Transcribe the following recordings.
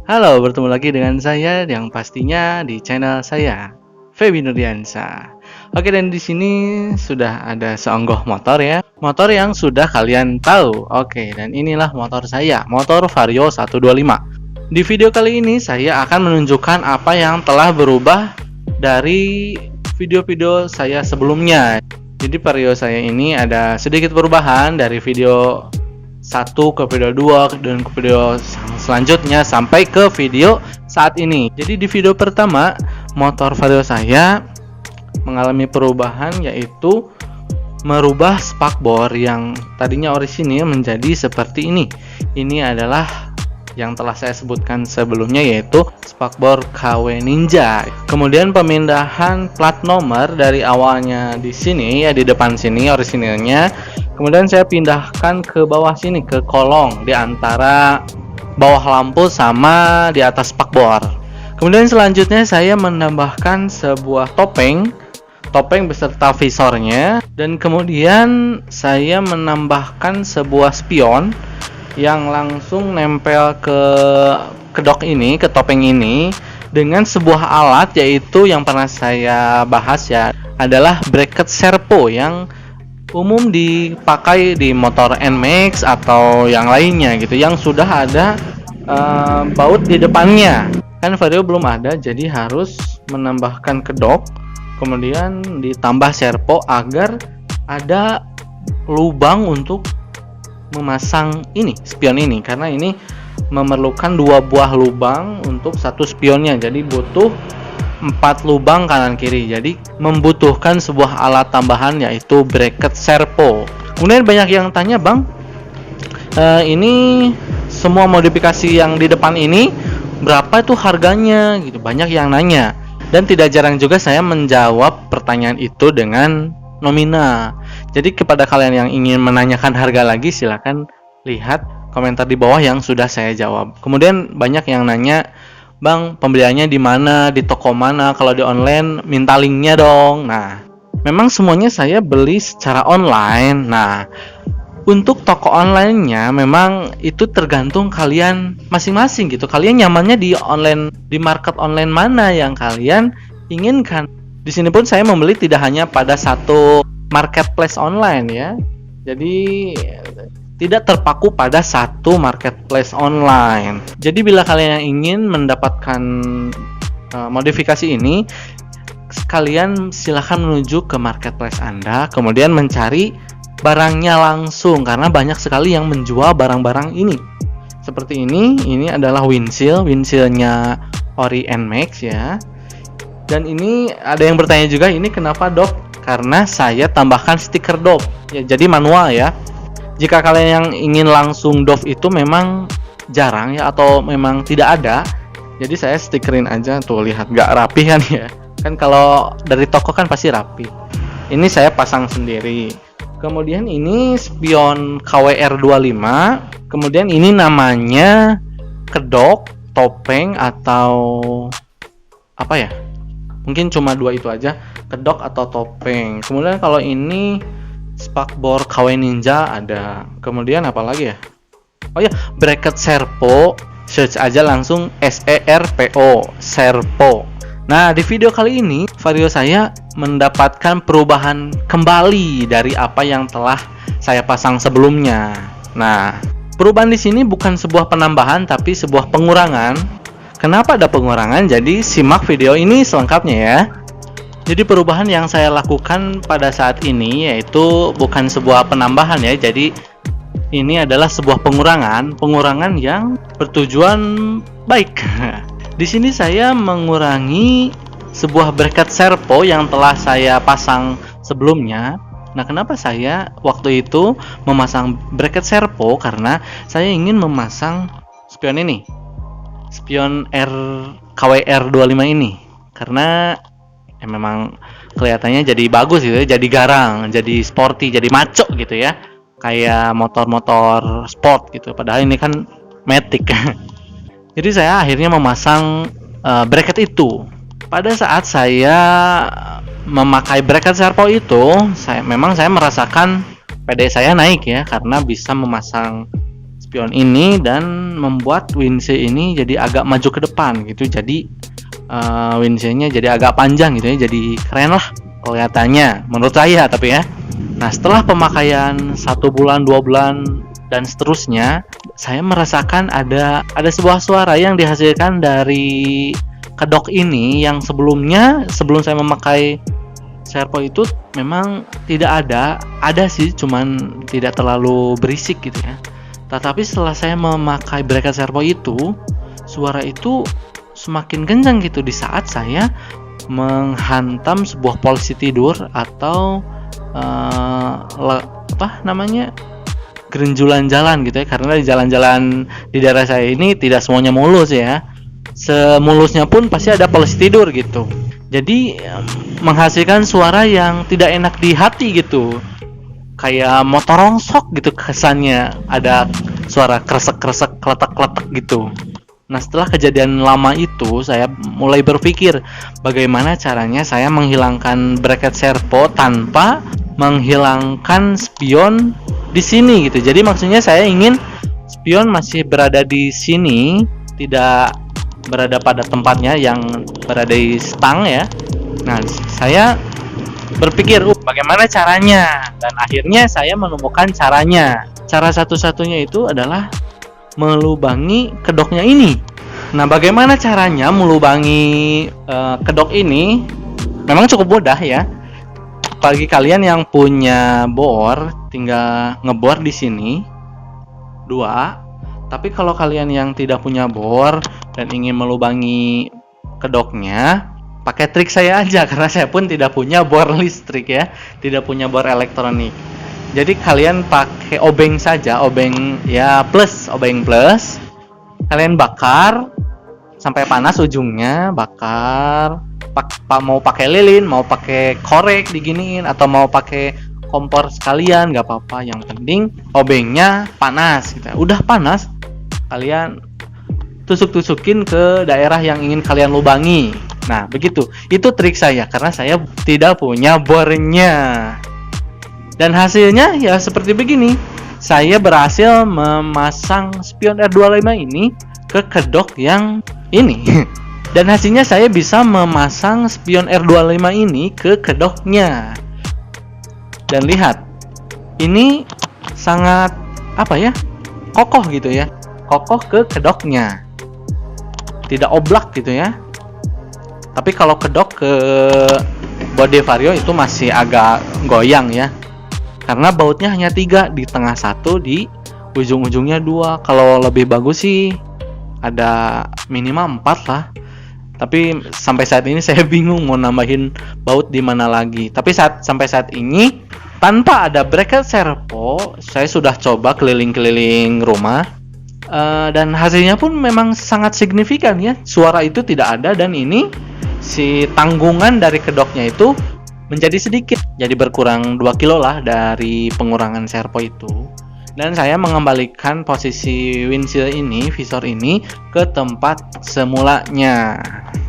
Halo, bertemu lagi dengan saya yang pastinya di channel saya, Feby Nurdiansa. Oke, dan di sini sudah ada seonggok motor ya. Motor yang sudah kalian tahu. Oke, dan inilah motor saya, motor Vario 125. Di video kali ini saya akan menunjukkan apa yang telah berubah dari video-video saya sebelumnya. Jadi Vario saya ini ada sedikit perubahan dari video 1 ke video 2 dan ke video selanjutnya sampai ke video saat ini. Jadi di video pertama motor Vario saya mengalami perubahan, yaitu merubah spakbor yang tadinya orisinil menjadi seperti ini. Ini adalah yang telah saya sebutkan sebelumnya, yaitu spakbor KW Ninja. Kemudian pemindahan plat nomor dari awalnya di sini ya, di depan sini orisinilnya. Kemudian saya pindahkan ke bawah sini, ke kolong di antara bawah lampu sama di atas spakbor. Kemudian selanjutnya saya menambahkan sebuah topeng beserta visornya, dan kemudian saya menambahkan sebuah spion yang langsung nempel ke kedok ini, ke topeng ini, dengan sebuah alat, yaitu yang pernah saya bahas ya, adalah bracket servo yang umum dipakai di motor NMAX atau yang lainnya gitu, yang sudah ada baut di depannya. Kan Vario belum ada, jadi harus menambahkan kedok, kemudian ditambah servo agar ada lubang untuk memasang ini, spion ini, karena ini memerlukan 2 buah lubang untuk satu spionnya, jadi butuh 4 lubang kanan kiri. Jadi membutuhkan sebuah alat tambahan, yaitu bracket servo. Kemudian banyak yang tanya, Bang, ini semua modifikasi yang di depan ini berapa tuh harganya gitu. Banyak yang nanya, dan tidak jarang juga saya menjawab pertanyaan itu dengan nominal. Jadi kepada kalian yang ingin menanyakan harga lagi, silakan lihat komentar di bawah yang sudah saya jawab. Kemudian banyak yang nanya, Bang, pembeliannya di mana, di toko mana? Kalau di online minta linknya dong. Nah, memang semuanya saya beli secara online. Nah, untuk toko online-nya memang itu tergantung kalian masing-masing gitu. Kalian nyamannya di online, di market online mana yang kalian inginkan. Di sini pun saya membeli tidak hanya pada satu marketplace online ya. Jadi tidak terpaku pada satu marketplace online. Jadi bila kalian yang ingin mendapatkan modifikasi ini, kalian silahkan menuju ke marketplace Anda, kemudian mencari barangnya langsung, karena banyak sekali yang menjual barang-barang ini. Seperti ini adalah windshieldnya Ori NMAX ya. Dan ini ada yang bertanya juga, ini kenapa dop? Karena saya tambahkan stiker dop ya, jadi manual ya. Jika kalian yang ingin langsung dop itu memang jarang ya, atau memang tidak ada, jadi saya stikerin aja. Tuh lihat, gak rapi kan ya. Kan kalau dari toko kan pasti rapi. Ini saya pasang sendiri. Kemudian ini spion KWR25. Kemudian ini namanya kedok, topeng, atau apa ya, mungkin cuma 2 itu aja, kedok atau topeng. Kemudian kalau ini spakbor KW Ninja ada. Kemudian apa lagi ya? Oh ya, bracket servo. Search aja langsung SERVO, servo. Nah, di video kali ini Vario saya mendapatkan perubahan kembali dari apa yang telah saya pasang sebelumnya. Nah, perubahan di sini bukan sebuah penambahan tapi sebuah pengurangan. Kenapa ada pengurangan? Jadi simak video ini selengkapnya ya. Jadi perubahan yang saya lakukan pada saat ini yaitu bukan sebuah penambahan ya. Jadi ini adalah sebuah pengurangan yang bertujuan baik. Di sini saya mengurangi sebuah bracket servo yang telah saya pasang sebelumnya. Nah, kenapa saya waktu itu memasang bracket servo? Karena saya ingin memasang spion ini, spion KWR25 ini, karena ya memang kelihatannya jadi bagus gitu ya, jadi garang, jadi sporty, jadi maco gitu ya, kayak motor-motor sport gitu. Padahal ini kan matic. Jadi saya akhirnya memasang bracket itu. Pada saat saya memakai bracket servo itu, saya merasakan PD saya naik ya, karena bisa memasang spion ini dan membuat windshield ini jadi agak maju ke depan gitu. Jadi windshield-nya jadi agak panjang gitu ya. Jadi keren lah kelihatannya menurut saya, tapi ya. Nah, setelah pemakaian 1 bulan, 2 bulan dan seterusnya, saya merasakan ada sebuah suara yang dihasilkan dari kedok ini yang sebelum saya memakai servo itu memang tidak ada sih, cuman tidak terlalu berisik gitu ya. Tetapi setelah saya memakai bracket servo itu, suara itu semakin kencang gitu di saat saya menghantam sebuah polisi tidur atau gerinjulan jalan gitu ya. Karena di jalan-jalan di daerah saya ini tidak semuanya mulus ya. Semulusnya pun pasti ada polisi tidur gitu. Jadi menghasilkan suara yang tidak enak di hati gitu, kayak motor rongsok gitu kesannya, ada suara kresek-kresek, kletek-kletek gitu. Nah, setelah kejadian lama itu, saya mulai berpikir bagaimana caranya saya menghilangkan bracket servo tanpa menghilangkan spion di sini gitu. Jadi maksudnya saya ingin spion masih berada di sini, tidak berada pada tempatnya yang berada di stang ya. Nah, saya berpikir bagaimana caranya, dan akhirnya saya menemukan caranya. Cara satu-satunya itu adalah melubangi kedoknya ini. Nah, bagaimana caranya melubangi kedok ini? Memang cukup mudah ya. Bagi kalian yang punya bor, tinggal ngebor di sini 2. Tapi kalau kalian yang tidak punya bor dan ingin melubangi kedoknya, pakai trik saya aja, karena saya pun tidak punya bor listrik ya, tidak punya bor elektronik. Jadi kalian pakai obeng saja, obeng plus. Kalian bakar sampai panas ujungnya, bakar. Mau pakai lilin, mau pakai korek diginiin, atau mau pakai kompor sekalian, nggak apa-apa. Yang penting obengnya panas gitu. Udah panas, kalian tusuk-tusukin ke daerah yang ingin kalian lubangi. Nah, begitu. Itu trik saya karena saya tidak punya bornya. Dan hasilnya ya seperti begini. Saya berhasil memasang spion R25 ini ke kedok yang ini. Dan hasilnya saya bisa memasang spion R25 ini ke kedoknya. Dan lihat, ini sangat kokoh gitu ya. Kokoh ke kedoknya, tidak oblak gitu ya. Tapi kalau kedok ke body vario itu masih agak goyang ya, karena bautnya hanya 3, di tengah 1, di ujung-ujungnya 2. Kalau lebih bagus sih ada minimal 4 lah. Tapi sampai saat ini saya bingung mau nambahin baut di mana lagi. Tapi sampai saat ini tanpa ada bracket servo, saya sudah coba keliling-keliling rumah. Dan hasilnya pun memang sangat signifikan ya. Suara itu tidak ada, dan ini si tanggungan dari kedoknya itu menjadi sedikit. Jadi berkurang 2 kilo lah dari pengurangan servo itu. Dan saya mengembalikan posisi windshield ini, visor ini ke tempat semulanya.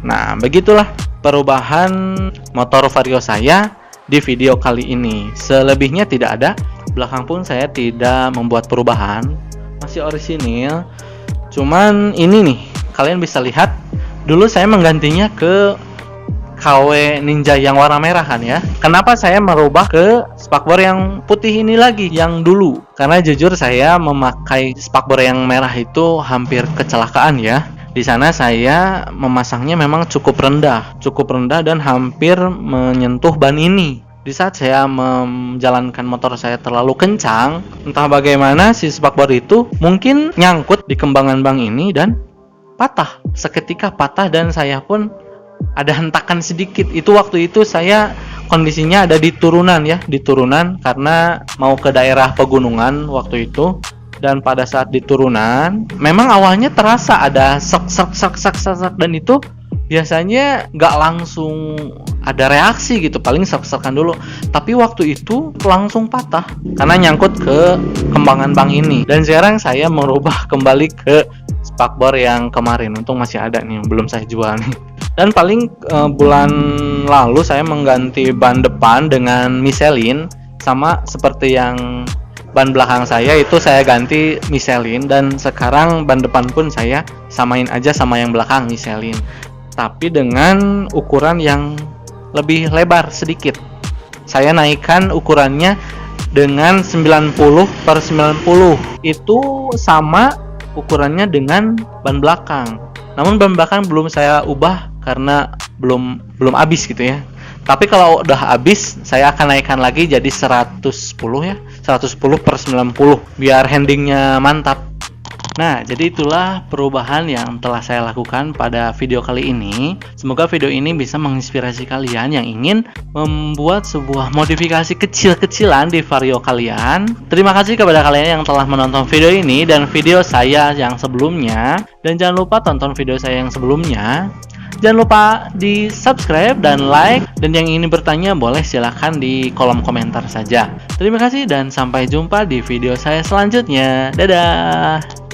Nah, begitulah perubahan motor vario saya di video kali ini. Selebihnya tidak ada. Belakang pun saya tidak membuat perubahan, masih orisinil. Cuman ini nih, kalian bisa lihat dulu saya menggantinya ke KW Ninja yang warna merah kan ya. Kenapa saya merubah ke spakbor yang putih ini lagi, yang dulu? Karena jujur saya memakai spakbor yang merah itu hampir kecelakaan ya. Di sana saya memasangnya memang cukup rendah dan hampir menyentuh ban ini. Di saat saya menjalankan motor saya terlalu kencang, entah bagaimana si spakbor itu mungkin nyangkut di kembangan ban ini dan patah. Seketika patah dan saya pun ada hentakan sedikit. Itu waktu itu saya kondisinya ada di turunan karena mau ke daerah pegunungan waktu itu. Dan pada saat di turunan memang awalnya terasa ada sak dan itu biasanya nggak langsung ada reaksi gitu, paling sak-sakan dulu. Tapi waktu itu langsung patah karena nyangkut ke kembangan bang ini. Dan sekarang saya merubah kembali ke spakbor yang kemarin. Untung masih ada nih, belum saya jual nih. Dan paling bulan lalu saya mengganti ban depan dengan Michelin, sama seperti yang ban belakang saya itu saya ganti Michelin, dan sekarang ban depan pun saya samain aja sama yang belakang Michelin, tapi dengan ukuran yang lebih lebar sedikit. Saya naikkan ukurannya dengan 90 per 90, itu sama ukurannya dengan ban belakang. Namun ban belakang belum saya ubah karena belum habis gitu ya. Tapi kalau udah habis, saya akan naikkan lagi jadi 110 ya, 110 per 90 biar handlingnya mantap. Nah, jadi itulah perubahan yang telah saya lakukan pada video kali ini. Semoga video ini bisa menginspirasi kalian yang ingin membuat sebuah modifikasi kecil-kecilan di Vario kalian. Terima kasih kepada kalian yang telah menonton video ini dan video saya yang sebelumnya. Dan jangan lupa tonton video saya yang sebelumnya. Jangan lupa di subscribe dan like, dan yang ingin bertanya boleh silahkan di kolom komentar saja. Terima kasih dan sampai jumpa di video saya selanjutnya. Dadah!